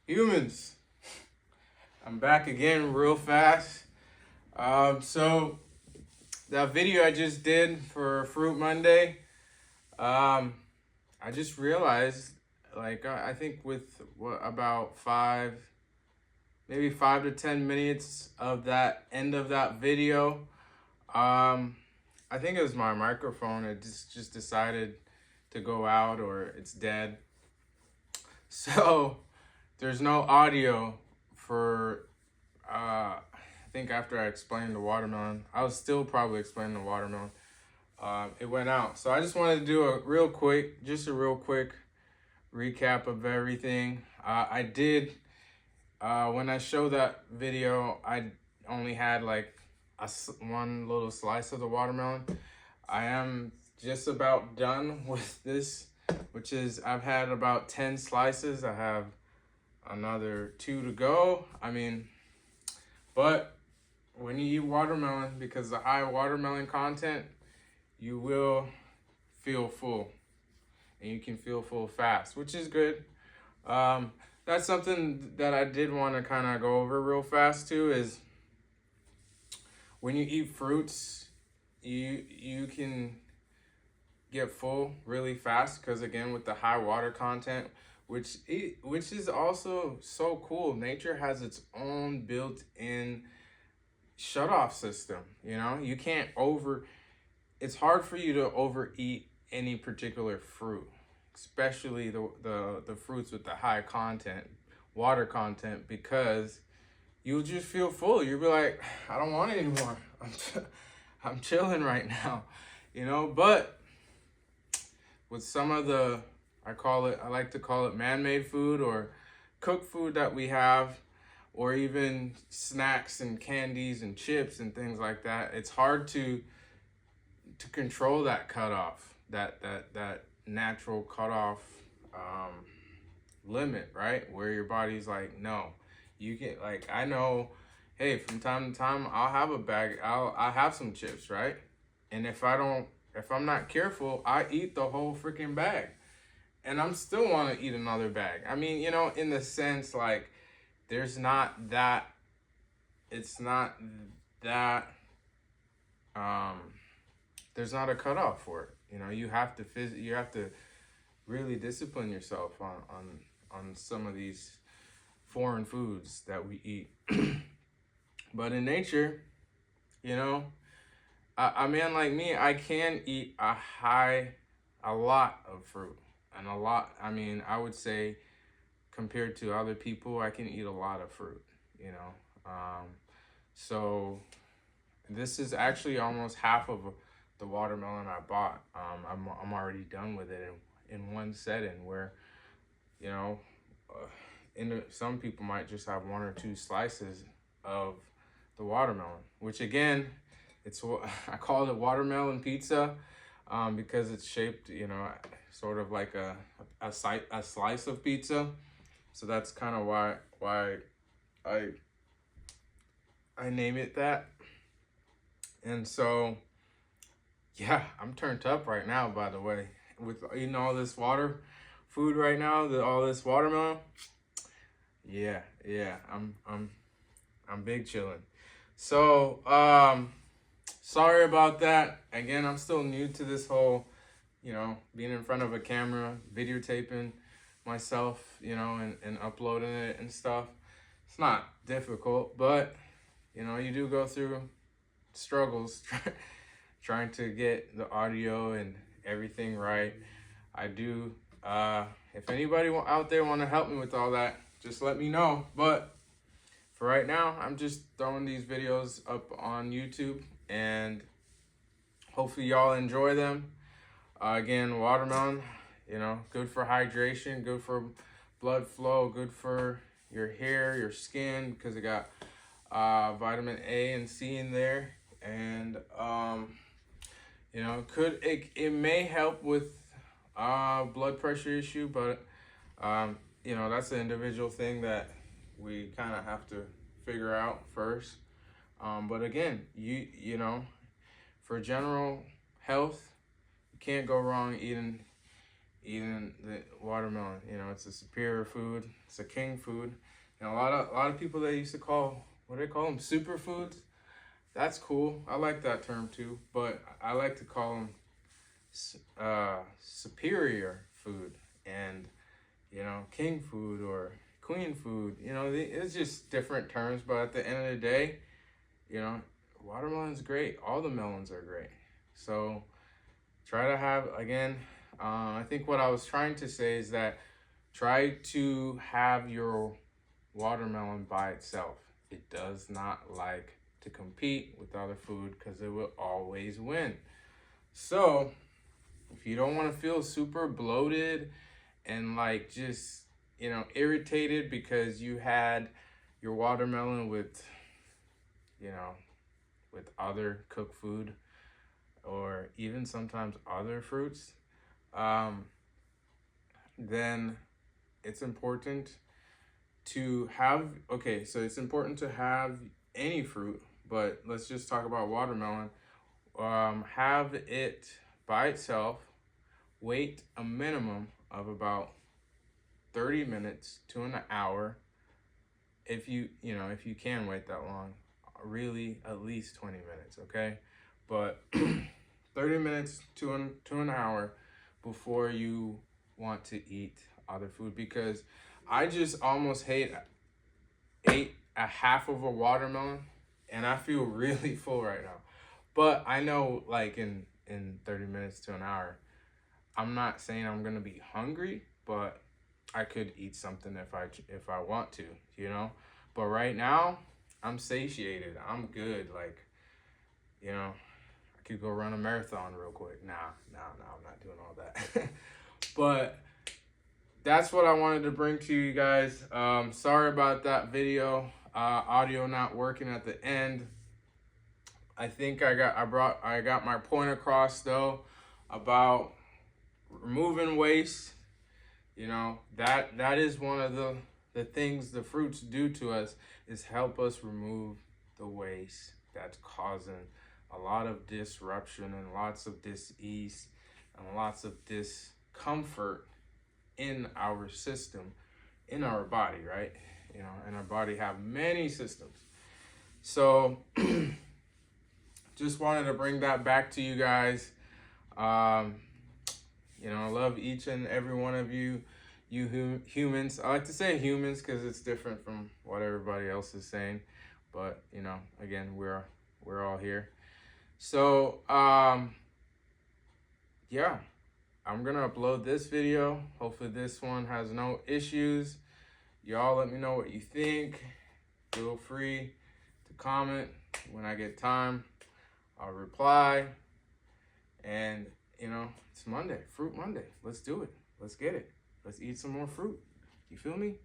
Humans, I'm back again real fast. So that video I just did for Fruit Monday, um, I just realized, I think with about maybe 5 to 10 minutes of that end of that video, um, I think it was my microphone. It just decided to go out or it's dead. So there's no audio for I think after I explained the watermelon, I was still probably explaining the watermelon. It went out. So I just wanted to do a real quick recap of everything. I did, when I showed that video, I only had like one little slice of the watermelon. I am just about done with this, which is I've had about 10 slices. I have another 2 to go. But when you eat watermelon, because the high watermelon content, you will feel full, and you can feel full fast, which is good. That's something that I did want to kind of go over real fast too, is when you eat fruits, you can get full really fast, because again, with the high water content, which is also so cool. Nature has its own built-in shut-off system. You can't it's hard for you to overeat any particular fruit, especially the fruits with the high content, water content, because you'll just feel full. You'll be like, I don't want it anymore. I'm chilling right now, but with some of the, I like to call it man-made food or cooked food that we have, or even snacks and candies and chips and things like that, it's hard to control that cutoff, that natural cutoff limit, right? Where your body's like, no, you can, like, I know, hey, from time to time, I'll have a bag, I'll have some chips, right? And if I'm not careful, I eat the whole freaking bag, and I'm still want to eat another bag. In the sense, like, there's not that, it's not that, there's not a cutoff for it. You have to you have to really discipline yourself on some of these foreign foods that we eat. But in nature, a man like me, I can eat a lot of fruit, and a lot. I would say, compared to other people, I can eat a lot of fruit. So this is actually almost half of the watermelon I bought. I'm already done with it in one setting, where you know, some people might just have one or two slices of the watermelon, which again, I call it watermelon pizza, because it's shaped, sort of like a slice of pizza. So that's kind of why I name it that. And so, yeah, I'm turned up right now, by the way, with eating all this food right now, all this watermelon. Yeah, I'm big chilling. So, sorry about that. Again, I'm still new to this whole, being in front of a camera, videotaping myself, and uploading it and stuff. It's not difficult, but, you do go through struggles trying to get the audio and everything right. I do. If anybody out there want to help me with all that, just let me know. But for right now, I'm just throwing these videos up on YouTube, and hopefully y'all enjoy them. Again, watermelon, good for hydration, good for blood flow, good for your hair, your skin, because it got vitamin A and C in there. And it may help with blood pressure issue, but that's an individual thing that we kind of have to figure out first. But again, for general health, you can't go wrong eating eating the watermelon. You know, it's a superior food. It's a king food. And a lot of people they used to call, what do they call them, superfoods. That's cool. I like that term too. But I like to call them superior food, and you know, king food or queen food. You know, it's just different terms. But at the end of the day, you know, watermelon's great. All the melons are great. So try to have, again, I think what I was trying to say is that try to have your watermelon by itself. It does not like to compete with other food because it will always win. So if you don't want to feel super bloated and like just, you know, irritated because you had your watermelon with, you know, with other cooked food or even sometimes other fruits, then it's important to have, okay, so it's important to have any fruit, but let's just talk about watermelon. Have it by itself, wait a minimum of about 30 minutes to an hour. If you can wait that long, really at least 20 minutes, okay? But 30 minutes to an hour before you want to eat other food, because I just almost ate a half of a watermelon and I feel really full right now. But I know like in 30 minutes to an hour, I'm not saying I'm gonna be hungry, but I could eat something if I want to, you know? But right now, I'm satiated. I'm good. Like, you know, I could go run a marathon real quick. Nah, I'm not doing all that. But that's what I wanted to bring to you guys. Sorry about that video. Audio not working at the end. I think I got my point across though about removing waste. You know, that is one of the things the fruits do to us, is help us remove the waste that's causing a lot of disruption and lots of dis-ease and lots of discomfort in our system, in our body, right? You know, and our body have many systems. So just wanted to bring that back to you guys. You know, I love each and every one of you humans. I like to say humans because it's different from what everybody else is saying. But, you know, again, we're all here. So, yeah, I'm going to upload this video. Hopefully this one has no issues. Y'all let me know what you think. Feel free to comment. When I get time, I'll reply. And, you know, it's Monday, Fruit Monday. Let's do it. Let's get it. Let's eat some more fruit. You feel me?